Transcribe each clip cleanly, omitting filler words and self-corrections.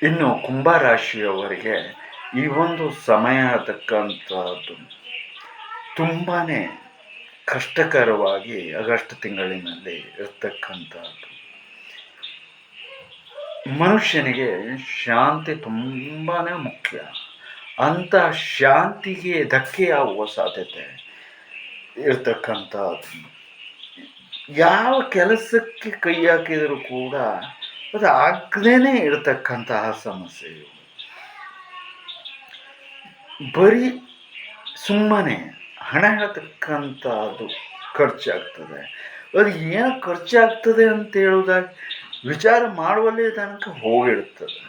ಇನ್ನು ಕುಂಭರಾಶಿಯವರಿಗೆ ಈ ಒಂದು ಸಮಯ ತಕ್ಕಂಥದ್ದು ತುಂಬಾ ಕಷ್ಟಕರವಾಗಿ ಆಗಸ್ಟ್ ತಿಂಗಳಿನಲ್ಲಿ ಇರ್ತಕ್ಕಂಥದ್ದು. ಮನುಷ್ಯನಿಗೆ ಶಾಂತಿ ತುಂಬಾ ಮುಖ್ಯ. ಅಂಥ ಶಾಂತಿಗೆ ಧಕ್ಕೆಯಾಗುವ ಸಾಧ್ಯತೆ ಇರ್ತಕ್ಕಂಥದ್ದು. ಯಾವ ಕೆಲಸಕ್ಕೆ ಕೈ ಹಾಕಿದರೂ ಕೂಡ ಅದು ಆಗದೇನೆ ಇರತಕ್ಕಂತಹ ಸಮಸ್ಯೆ ಇವು. ಬರೀ ಸುಮ್ಮನೆ ಹಣ ಹೇಳ್ತಕ್ಕಂಥದ್ದು ಖರ್ಚಾಗ್ತದೆ. ಅದು ಏನು ಖರ್ಚಾಗ್ತದೆ ಅಂತ ಹೇಳುವುದಾಗ ವಿಚಾರ ಮಾಡುವಲ್ಲೇ ತನಕ ಹೋಗಿರ್ತದೆ.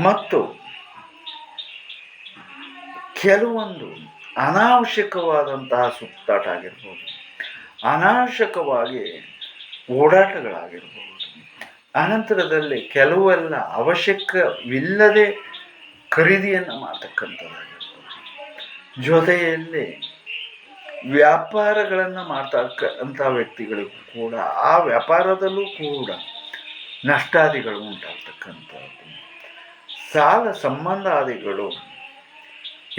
ಮತ್ತು ಕೆಲವೊಂದು ಅನಾವಶ್ಯಕವಾದಂತಹ ಸುತ್ತಾಟ ಆಗಿರ್ಬೋದು, ಅನಾವಶ್ಯಕವಾಗಿ ಓಡಾಟಗಳಾಗಿರ್ಬೋದು, ಅನಂತರದಲ್ಲಿ ಕೆಲವೆಲ್ಲ ಅವಶ್ಯಕವಿಲ್ಲದೆ ಖರೀದಿಯನ್ನು ಮಾಡ್ತಕ್ಕಂಥದ್ದಾಗಿರ್ಬೋದು, ಜೊತೆಯಲ್ಲಿ ವ್ಯಾಪಾರಗಳನ್ನು ಮಾಡ್ತಕ್ಕಂಥ ವ್ಯಕ್ತಿಗಳಿಗೂ ಕೂಡ ಆ ವ್ಯಾಪಾರದಲ್ಲೂ ಕೂಡ ನಷ್ಟಾದಿಗಳು ಉಂಟಾಗ್ತಕ್ಕಂಥದ್ದು, ಸಾಲ ಸಂಬಂಧಾದಿಗಳು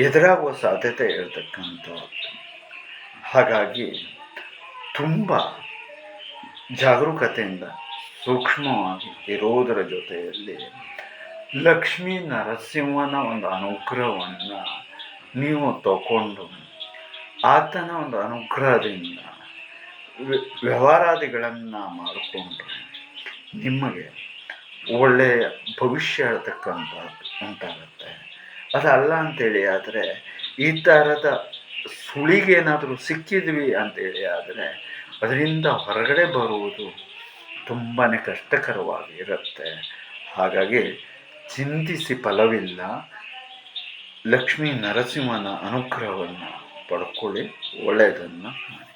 ಎದುರಾಗುವ ಸಾಧ್ಯತೆ ಇರತಕ್ಕಂಥದ್ದು. ಹಾಗಾಗಿ ತುಂಬ ಜಾಗರೂಕತೆಯಿಂದ ಸೂಕ್ಷ್ಮವಾಗಿ ಇರೋದರ ಜೊತೆಯಲ್ಲಿ ಲಕ್ಷ್ಮೀ ನರಸಿಂಹನ ಒಂದು ಅನುಗ್ರಹವನ್ನು ನೀವು ತಗೊಂಡು ಆತನ ಒಂದು ಅನುಗ್ರಹದಿಂದ ವ್ಯವಹಾರಾದಿಗಳನ್ನು ಮಾಡಿಕೊಂಡು ನಿಮಗೆ ಒಳ್ಳೆಯ ಭವಿಷ್ಯ ಹೇಳ್ತಕ್ಕಂಥದ್ದು ಉಂಟಾಗುತ್ತೆ. ಅದಲ್ಲ ಅಂಥೇಳಿ ಆದರೆ ಈ ಥರದ ಸುಳಿಗೇನಾದರೂ ಸಿಕ್ಕಿದ್ವಿ ಅಂಥೇಳಿ ಆದರೆ ಅದರಿಂದ ಹೊರಗಡೆ ಬರುವುದು ತುಂಬಾ ಕಷ್ಟಕರವಾಗಿ ಇರುತ್ತೆ. ಹಾಗಾಗಿ ಚಿಂತಿಸಿ ಫಲವಿಲ್ಲ. ಲಕ್ಷ್ಮೀ ನರಸಿಂಹನ ಅನುಗ್ರಹವನ್ನು ಪಡ್ಕೊಳ್ಳಿ, ಒಳ್ಳೆಯದನ್ನು ಮಾಡಿ.